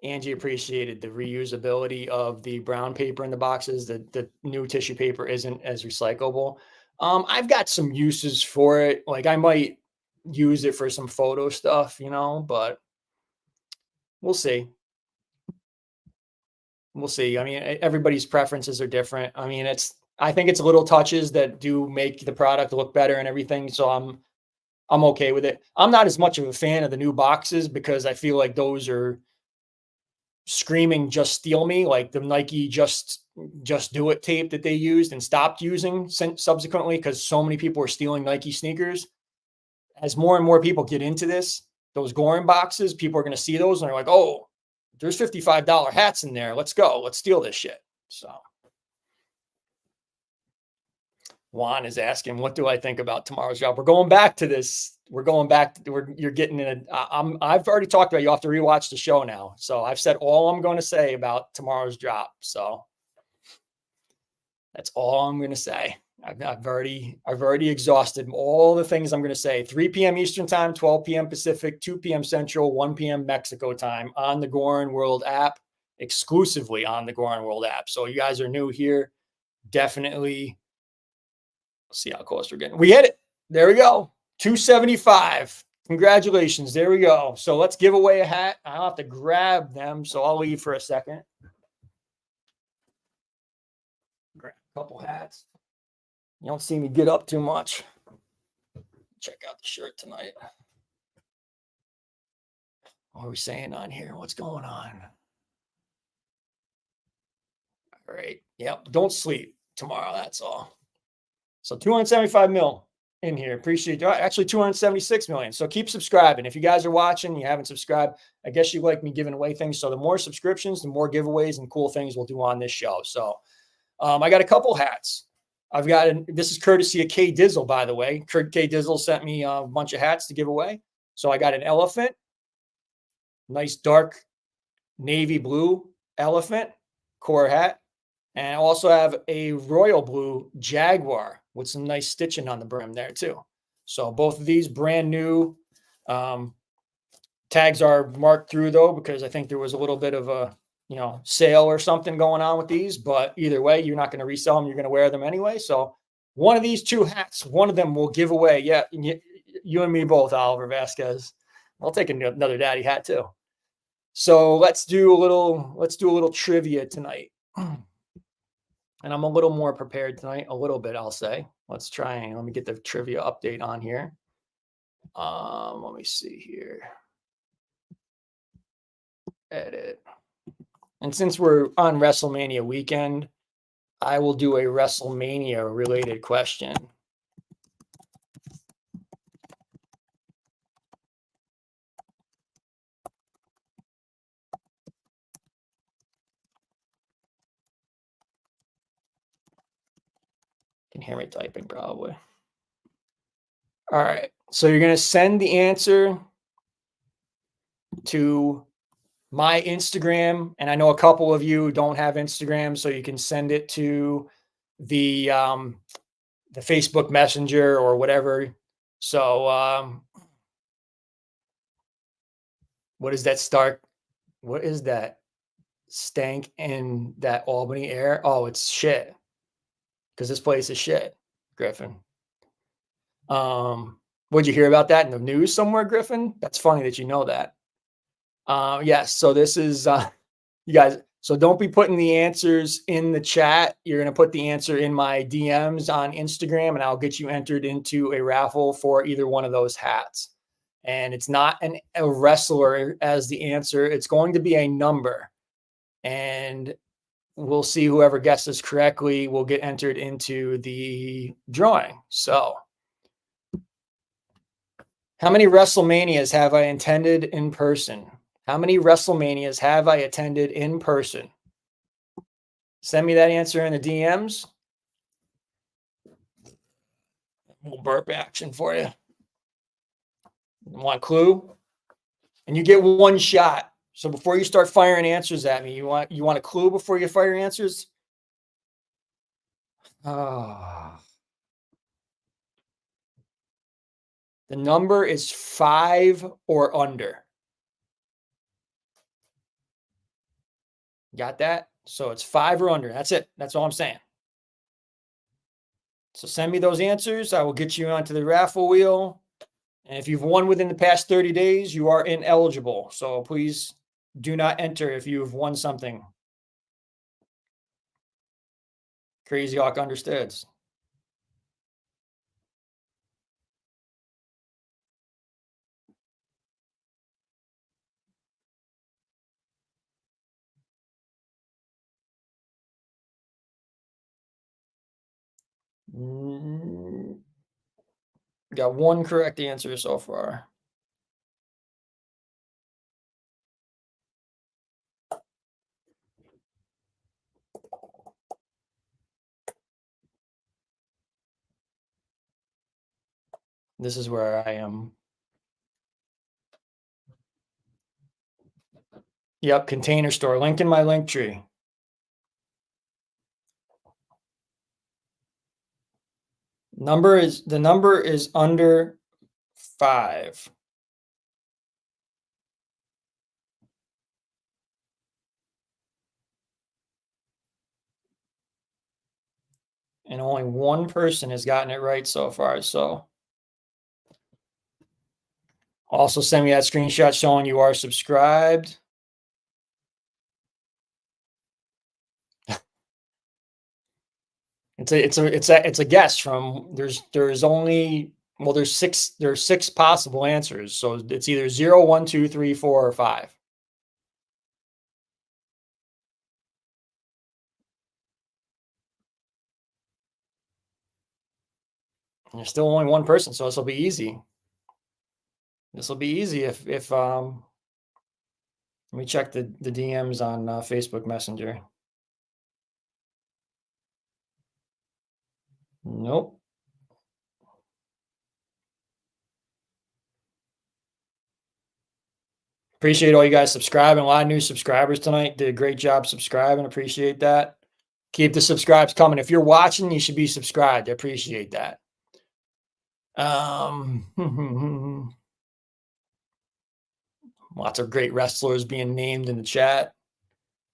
Angie appreciated the reusability of the brown paper in the boxes. The new tissue paper isn't as recyclable. I've got some uses for it. Like, I might use it for some photo stuff, but we'll see. We'll see. I mean, everybody's preferences are different. I mean, I think it's little touches that do make the product look better and everything. So I'm okay with it. I'm not as much of a fan of the new boxes because I feel like those are screaming just steal me, like the Nike just do it tape that they used and stopped using subsequently because so many people are stealing Nike sneakers. As more and more people get into this, those Goorin boxes, people are going to see those and they're like, oh, there's $55 hats in there. Let's go. Let's steal this shit. So Juan is asking, what do I think about tomorrow's job? We're going back to this. We're going back. You're getting in I've already talked about it. You have to rewatch the show now. So I've said all I'm going to say about tomorrow's drop. So that's all I'm going to say. I've already exhausted all the things I'm going to say. 3 p.m. Eastern time, 12 p.m. Pacific, 2 p.m. Central, 1 p.m. Mexico time on the Goorin World app, exclusively on the Goorin World app. So you guys are new here. Definitely. Let's see how close we're getting. We hit it. There we go. 275. Congratulations. There we go. So let's give away a hat. I'll have to grab them. So I'll leave for a second. Grab a couple hats. You don't see me get up too much. Check out the shirt tonight. What are we saying on here? What's going on? All right. Yep. Don't sleep tomorrow. That's all. So 275 mil in here. Appreciate it. Actually 276 million. So keep subscribing. If you guys are watching, you haven't subscribed, I guess you like me giving away things. So the more subscriptions, the more giveaways and cool things we'll do on this show. So I got a couple hats. This is courtesy of K Dizzle, by the way. K Dizzle sent me a bunch of hats to give away. So I got an elephant, nice dark navy blue elephant core hat. And I also have a royal blue Jaguar with some nice stitching on the brim there too. So both of these brand new. Tags are marked through though, because I think there was a little bit of a, sale or something going on with these, but either way, you're not going to resell them. You're going to wear them anyway. So one of these two hats, one of them will give away. Yeah. You and me both, Oliver Vasquez. I'll take another daddy hat too. So let's do a little trivia tonight. And I'm a little more prepared tonight, a little bit, I'll say. Let's try and let me get the trivia update on here. Let me see here. Edit. And since we're on WrestleMania weekend, I will do a WrestleMania related question. You can hear me typing probably. All right. So you're going to send the answer to my Instagram. And I know a couple of you don't have Instagram, so you can send it to the Facebook Messenger or whatever. So what is that Stark? What is that stank in that Albany air? Oh, it's shit. Because this place is shit, Griffin. Would you hear about that in the news somewhere, Griffin? That's funny that you know that. Yes. So this is you guys. So don't be putting the answers in the chat. You're going to put the answer in my DMs on Instagram, and I'll get you entered into a raffle for either one of those hats. And it's not a wrestler as the answer. It's going to be a number. And we'll see whoever guesses correctly will get entered into the drawing. So how many WrestleManias have I attended in person? How many WrestleManias have I attended in person? Send me that answer in the DMs. We'll burp action for you. Want a clue? And you get one shot. So before you start firing answers at me, you want a clue before you fire answers? The number is 5 or under. Got that? So it's 5 or under. That's it. That's all I'm saying. So send me those answers. I will get you onto the raffle wheel. And if you've won within the past 30 days, you are ineligible. So please do not enter if you have won something. Crazy Hawk understands. Got one correct answer so far. This is where I am. Yep, Container Store. Link in my link tree. The number is under 5. And only one person has gotten it right so far. So also send me that screenshot showing you are subscribed. It's a guess from there's six possible answers. So it's either 0, 1, 2, 3, 4, or 5. And there's still only one person, so this will be easy. This will be easy if let me check the DMs on Facebook Messenger. Nope. Appreciate all you guys subscribing. A lot of new subscribers tonight. Did a great job subscribing. Appreciate that. Keep the subscribes coming. If you're watching, you should be subscribed. I appreciate that. Lots of great wrestlers being named in the chat.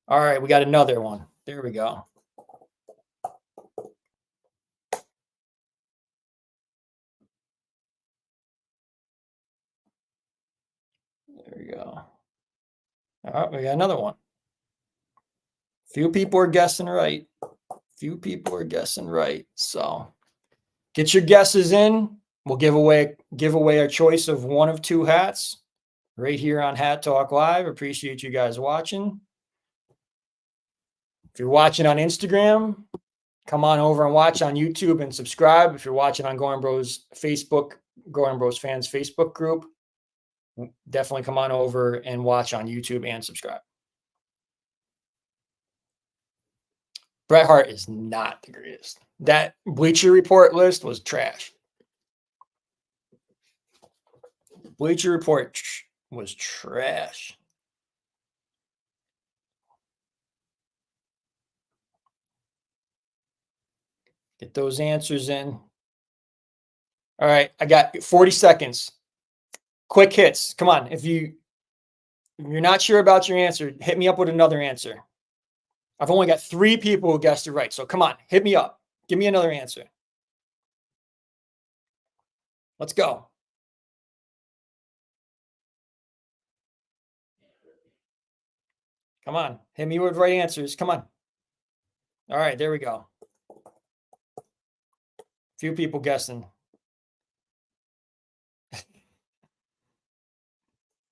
All right, we got another one. There we go. There we go. All right, we got another one. Few people are guessing right. Few people are guessing right. So get your guesses in. We'll give away a choice of one of 2 hats right here on Hat Talk Live. Appreciate you guys watching. If you're watching on Instagram, come on over and watch on YouTube and subscribe. If you're watching on Goorin Bros Facebook, Goorin Bros fans Facebook group, definitely come on over and watch on YouTube and subscribe. Bret Hart is not the greatest. That Bleacher Report list was trash. Bleacher Report was trash. Get those answers in. All right, I got 40 seconds. Quick hits. Come on. If you're not sure about your answer, hit me up with another answer. I've only got 3 people who guessed it right. So come on, hit me up. Give me another answer. Let's go. Come on, hit me with right answers. Come on. All right, there we go. Few people guessing.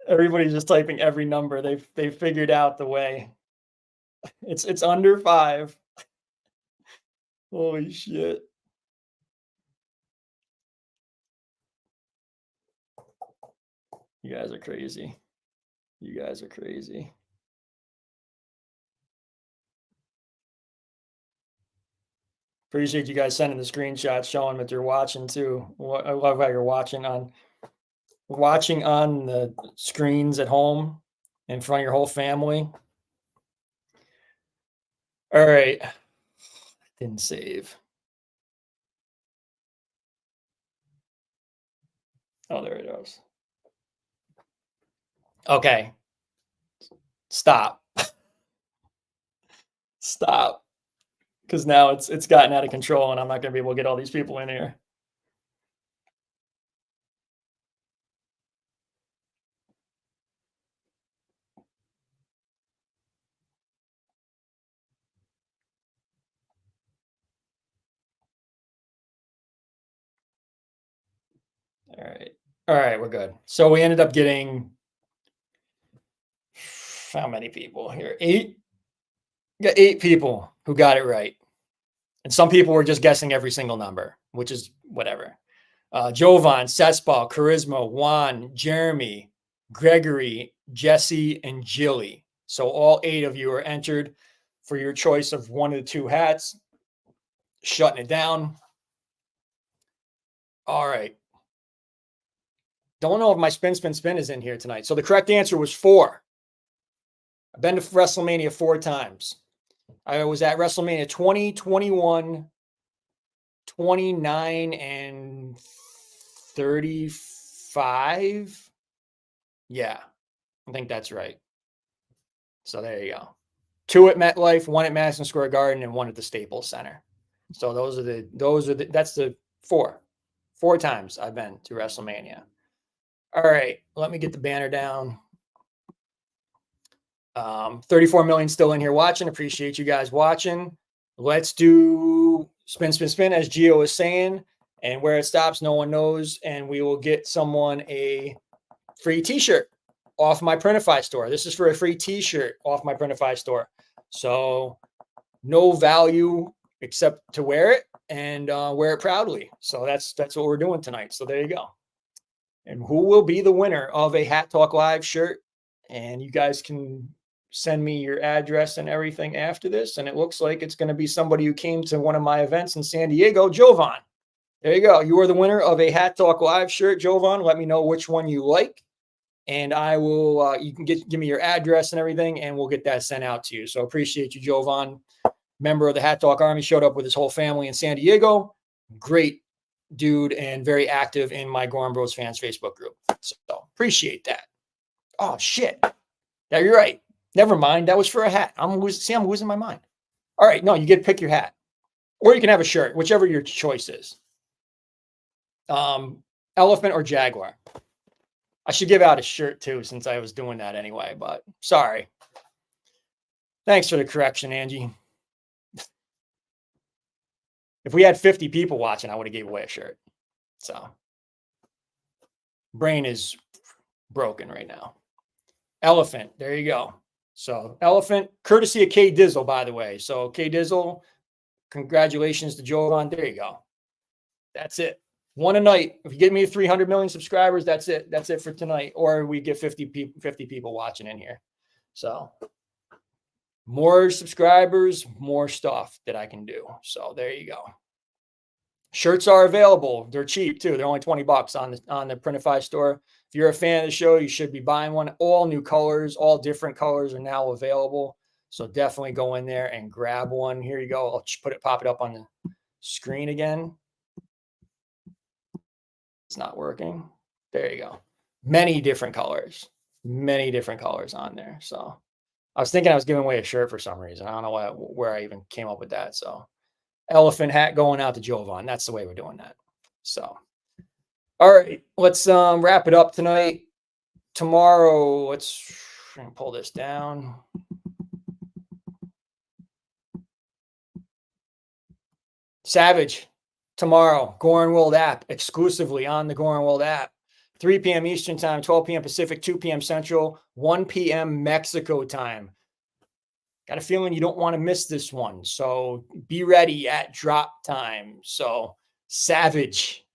Everybody's just typing every number. They figured out the way. It's under 5. Holy shit. You guys are crazy. You guys are crazy. Appreciate you guys sending the screenshots showing that you're watching too. I love how you're watching on the screens at home in front of your whole family. All right. Didn't save. Oh, there it goes. Okay. Stop. Stop. Because now it's gotten out of control and I'm not going to be able to get all these people in here. All right. All right, we're good. So we ended up getting how many people here? 8? We got 8 people who got it right. And some people were just guessing every single number, which is whatever. Jovan, Sespal, Charisma, Juan, Jeremy, Gregory, Jesse, and Jilly. So all 8 of you are entered for your choice of one of the 2 hats. Shutting it down. All right. Don't know if my spin is in here tonight. So the correct answer was 4. I've been to WrestleMania 4 times. I was at WrestleMania 20, 21, 29, and 35. Yeah, I think that's right. So there you go. 2 at MetLife, 1 at Madison Square Garden, and 1 at the Staples Center. So that's the 4 times I've been to WrestleMania. All right, let me get the banner down. 34 million still in here watching. Appreciate you guys watching. Let's do spin, as Gio is saying. And where it stops, no one knows. And we will get someone a free t-shirt off my Printify store. This is for a free t-shirt off my Printify store. So no value except to wear it and wear it proudly. So that's what we're doing tonight. So there you go. And who will be the winner of a Hat Talk Live shirt? And you guys can send me your address and everything after this. And it looks like it's going to be somebody who came to one of my events in San Diego, Jovan. There you go. You are the winner of a Hat Talk Live shirt, Jovan. Let me know which one you like. And I will, you can give me your address and everything, and we'll get that sent out to you. So appreciate you, Jovan. Member of the Hat Talk Army, showed up with his whole family in San Diego. Great dude and very active in my Goorin Bros fans Facebook group. So appreciate that. Oh, shit. Yeah, you're right. Never mind. That was for a hat. I'm losing my mind. All right. No, you get to pick your hat. Or you can have a shirt, whichever your choice is. Elephant or Jaguar. I should give out a shirt too, since I was doing that anyway, but sorry. Thanks for the correction, Angie. If we had 50 people watching, I would have gave away a shirt. So brain is broken right now. Elephant. There you go. So elephant, courtesy of K Dizzle, by the way. So K Dizzle, congratulations to Jovan. There you go. That's it. One a night. If you get me 300 million subscribers, that's it. That's it for tonight. Or we get 50 people watching in here. So more subscribers, more stuff that I can do. So there you go. Shirts are available. They're cheap too. They're only $20 on the Printify store. If you're a fan of the show, you should be buying one. All new colors, all different colors are now available. So definitely go in there and grab one. Here you go. I'll just pop it up on the screen again. It's not working. There you go. Many different colors on there. So I was thinking I was giving away a shirt for some reason. I don't know where I even came up with that. So elephant hat going out to Jovan. That's the way we're doing that. So, all right, let's wrap it up tonight. Tomorrow, let's pull this down. Savage. Tomorrow, Goorin World app, exclusively on the Goorin World app. 3 p.m. Eastern time, 12 p.m. Pacific, 2 p.m. Central, 1 p.m. Mexico time. Got a feeling you don't want to miss this one. So be ready at drop time. So Savage.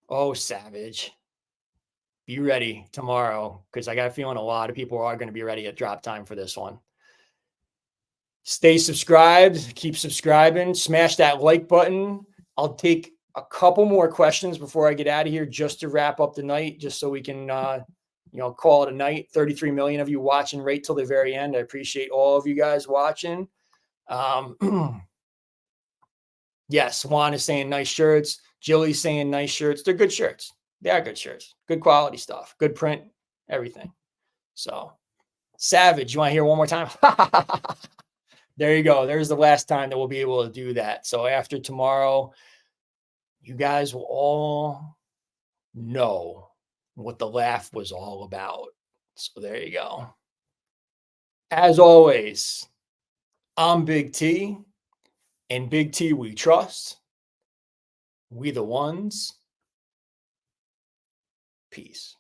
Oh, Savage. Be ready tomorrow, because I got a feeling a lot of people are going to be ready at drop time for this one. Stay subscribed. Keep subscribing. Smash that like button. I'll take a couple more questions before I get out of here, just to wrap up the night, just so we can, call it a night. 33 million of you watching right till the very end. I appreciate all of you guys watching. Yes, Juan is saying nice shirts. Jilly's saying nice shirts. They're good shirts. They are good shirts. Good quality stuff. Good print. Everything. So, Savage, you want to hear one more time? There you go. There's the last time that we'll be able to do that. So after tomorrow, you guys will all know what the laugh was all about. So there you go. As always, I'm Big T, and Big T we trust. We the ones. Peace.